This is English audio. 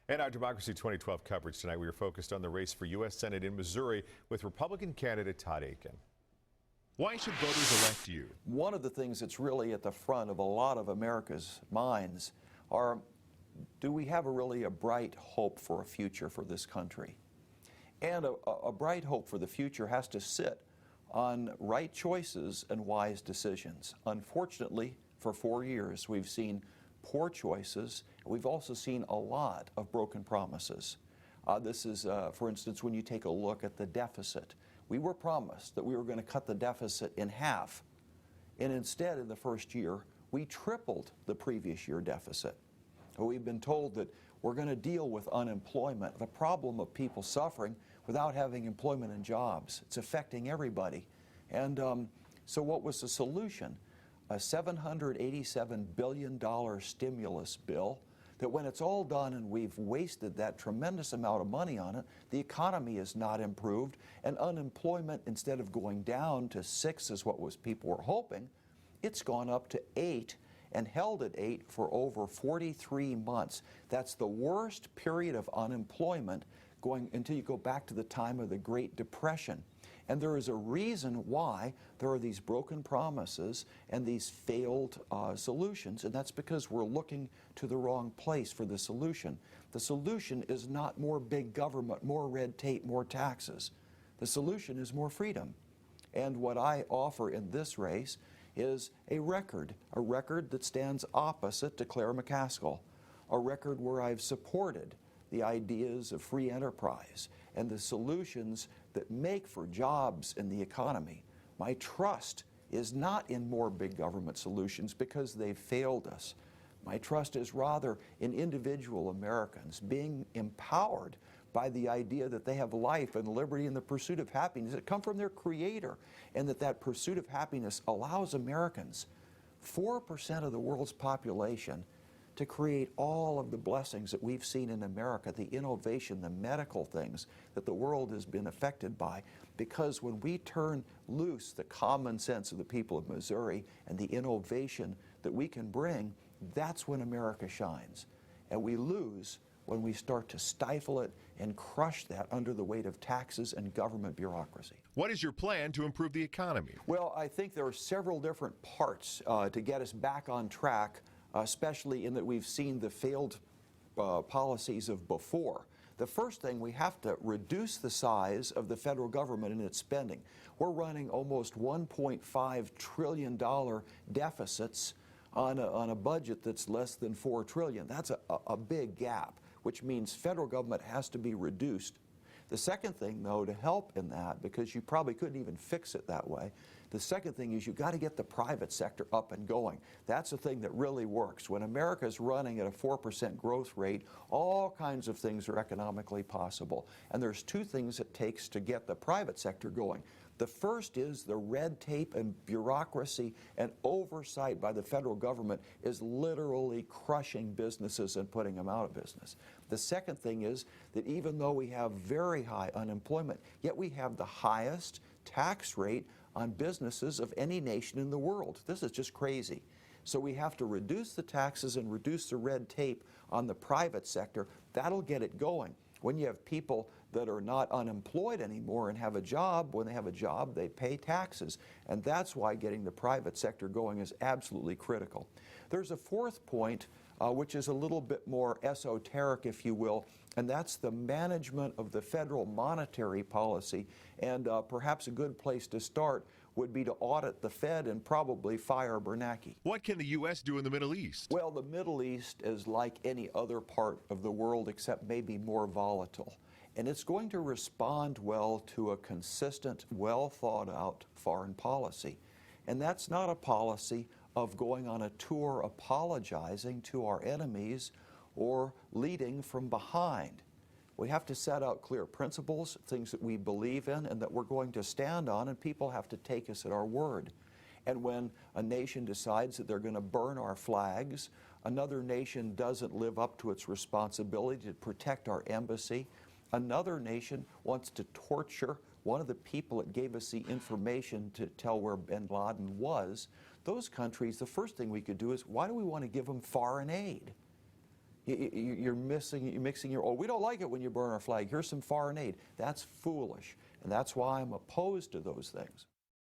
In our Democracy 2012 coverage tonight, we are focused on the race for U.S. Senate in Missouri with Republican candidate Todd Akin. Why should voters elect you? One of the things that's really at the front of a lot of America's minds are, do we have a bright hope for a future for this country? And a bright hope for the future has to sit on right choices and wise decisions. Unfortunately, for 4 years, we've seen poor choices. We've also seen a lot of broken promises. This is, for instance, when you take a look at the deficit. We were promised that we were going to cut the deficit in half. And instead, in the first year, we tripled the previous year deficit. We've been told that we're going to deal with unemployment, the problem of people suffering without having employment and jobs. It's affecting everybody. And so what was the solution? A $787 billion stimulus bill that when it's all done and we've wasted that tremendous amount of money on it, the economy is not improved, and unemployment, instead of going down to 6 as what people were hoping, it's gone up to 8 and held at 8 for over 43 months. That's the worst period of unemployment going until you go back to the time of the Great Depression. And there is a reason why there are these broken promises and these failed solutions, and that's because we're looking to the wrong place for the solution. The solution is not more big government, more red tape, more taxes. The solution is more freedom. And what I offer in this race is a record that stands opposite to Claire McCaskill, a record where I've supported the ideas of free enterprise and the solutions that make for jobs in the economy. My trust is not in more big government solutions because they've failed us. My trust is rather in individual Americans being empowered by the idea that they have life and liberty and the pursuit of happiness that come from their Creator, and that pursuit of happiness allows Americans, 4% of the world's population, to create all of the blessings that we've seen in America, the innovation, the medical things that the world has been affected by. Because when we turn loose the common sense of the people of Missouri and the innovation that we can bring, that's when America shines. And we lose when we start to stifle it and crush that under the weight of taxes and government bureaucracy. What is your plan to improve the economy? Well, I think there are several different parts to get us back on track, especially in that we've seen the failed policies of before. The first thing, we have to reduce the size of the federal government and its spending. We're running almost $1.5 trillion deficits on a budget that's less than $4 trillion. That's a big gap, which means federal government has to be reduced. The second thing, though, to help in that, because you probably couldn't even fix it that way, the second thing is you've got to get the private sector up and going. That's the thing that really works. When America's running at a 4% growth rate, all kinds of things are economically possible. And there's two things it takes to get the private sector going. The first is the red tape and bureaucracy and oversight by the federal government is literally crushing businesses and putting them out of business. The second thing is that even though we have very high unemployment, yet we have the highest tax rate on businesses of any nation in the world. This is just crazy. So we have to reduce the taxes and reduce the red tape on the private sector. That'll get it going. When you have people that are not unemployed anymore and have a job, when they have a job, they pay taxes. And that's why getting the private sector going is absolutely critical. There's a fourth point, which is a little bit more esoteric, if you will, and that's the management of the federal monetary policy. And perhaps a good place to start would be to audit the Fed and probably fire Bernanke. What can the U.S. do in the Middle East? Well, the Middle East is like any other part of the world except maybe more volatile. And it's going to respond well to a consistent, well-thought-out foreign policy. And that's not a policy of going on a tour apologizing to our enemies or leading from behind. We have to set out clear principles, things that we believe in and that we're going to stand on, and people have to take us at our word. And when a nation decides that they're going to burn our flags, another nation doesn't live up to its responsibility to protect our embassy, another nation wants to torture one of the people that gave us the information to tell where bin Laden was, those countries, the first thing we could do is, why do we want to give them foreign aid? You're mixing your, oh, we don't like it when you burn our flag. Here's some foreign aid. That's foolish. And that's why I'm opposed to those things.